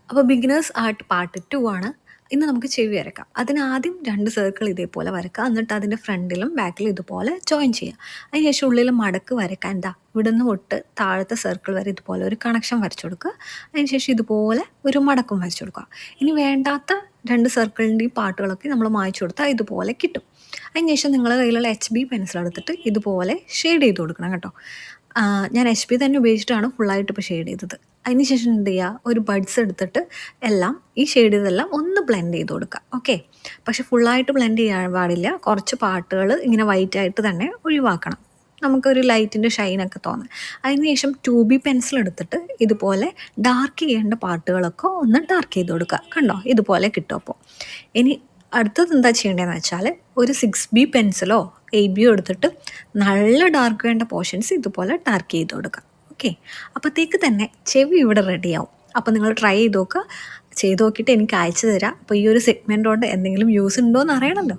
അപ്പോൾ beginners art part 2 ആണ്. ഇന്ന് നമുക്ക് ചെവി വരക്കാം. അതിനാദ്യം 2 സർക്കിൾ ഇതേപോലെ വരക്കുക. എന്നിട്ട് അതിൻ്റെ ഫ്രണ്ടിലും ബാക്കിലും ഇതുപോലെ ജോയിൻ ചെയ്യുക. അതിനുശേഷം ഉള്ളിൽ മടക്ക് വരയ്ക്കാൻ ഇവിടുന്ന് തൊട്ട് താഴത്തെ സർക്കിൾ വരെ ഇതുപോലെ ഒരു കണക്ഷൻ വരച്ചു കൊടുക്കുക. അതിനുശേഷം ഇതുപോലെ ഒരു മടക്കും വരച്ചു കൊടുക്കുക. ഇനി വേണ്ടാത്ത 2 സർക്കിളിൻ്റെയും പാർട്ടുകളൊക്കെ നമ്മൾ മായ്ച്ചു കൊടുത്താൽ ഇതുപോലെ കിട്ടും. അതിനുശേഷം നിങ്ങളുടെ കയ്യിലുള്ള HB പെൻസിൽ എടുത്തിട്ട് ഇതുപോലെ ഷെയ്ഡ് ചെയ്ത് കൊടുക്കണം കേട്ടോ. ഞാൻ HB തന്നെ ഉപയോഗിച്ചിട്ടാണ് ഫുള്ളായിട്ട് ഇപ്പോൾ ഷെയ്ഡ് ചെയ്തത്. അതിന് ശേഷം എന്ത് ചെയ്യുക, ഒരു ബഡ്സ് എടുത്തിട്ട് എല്ലാം ഈ ഷെയ്ഡ് ചെയ്തെല്ലാം ഒന്ന് ബ്ലെൻഡ് ചെയ്ത് കൊടുക്കുക. ഓക്കെ, പക്ഷെ ഫുള്ളായിട്ട് ബ്ലെൻഡ് ചെയ്യാൻ പാടില്ല. കുറച്ച് പാർട്ടുകൾ ഇങ്ങനെ വൈറ്റായിട്ട് തന്നെ ഒഴിവാക്കണം, നമുക്കൊരു ലൈറ്റിൻ്റെ ഷൈനൊക്കെ തോന്നും. അതിനുശേഷം 2B പെൻസിൽ എടുത്തിട്ട് ഇതുപോലെ ഡാർക്ക് ചെയ്യേണ്ട പാർട്ടുകളൊക്കെ ഒന്ന് ഡാർക്ക് ചെയ്ത് കൊടുക്കുക. കണ്ടോ, ഇതുപോലെ കിട്ടും. അപ്പോൾ ഇനി അടുത്തത് എന്താ ചെയ്യേണ്ടതെന്ന് വെച്ചാൽ ഒരു 6B പെൻസിലോ 8Bയോ എടുത്തിട്ട് നല്ല ഡാർക്ക് വേണ്ട പോർഷൻസ് ഇതുപോലെ ഡാർക്ക് ചെയ്ത് കൊടുക്കുക. ഓക്കെ, അപ്പോഴത്തേക്ക് തന്നെ ചെവി ഇവിടെ റെഡിയാവും. അപ്പോൾ നിങ്ങൾ ട്രൈ ചെയ്ത് നോക്കുക. ചെയ്ത് നോക്കിയിട്ട് എനിക്ക് അയച്ചു തരാം. അപ്പോൾ ഈ ഒരു സെഗ്മെൻറ്റ് കൊണ്ട് എന്തെങ്കിലും യൂസ് ഉണ്ടോ എന്ന് അറിയണമല്ലോ.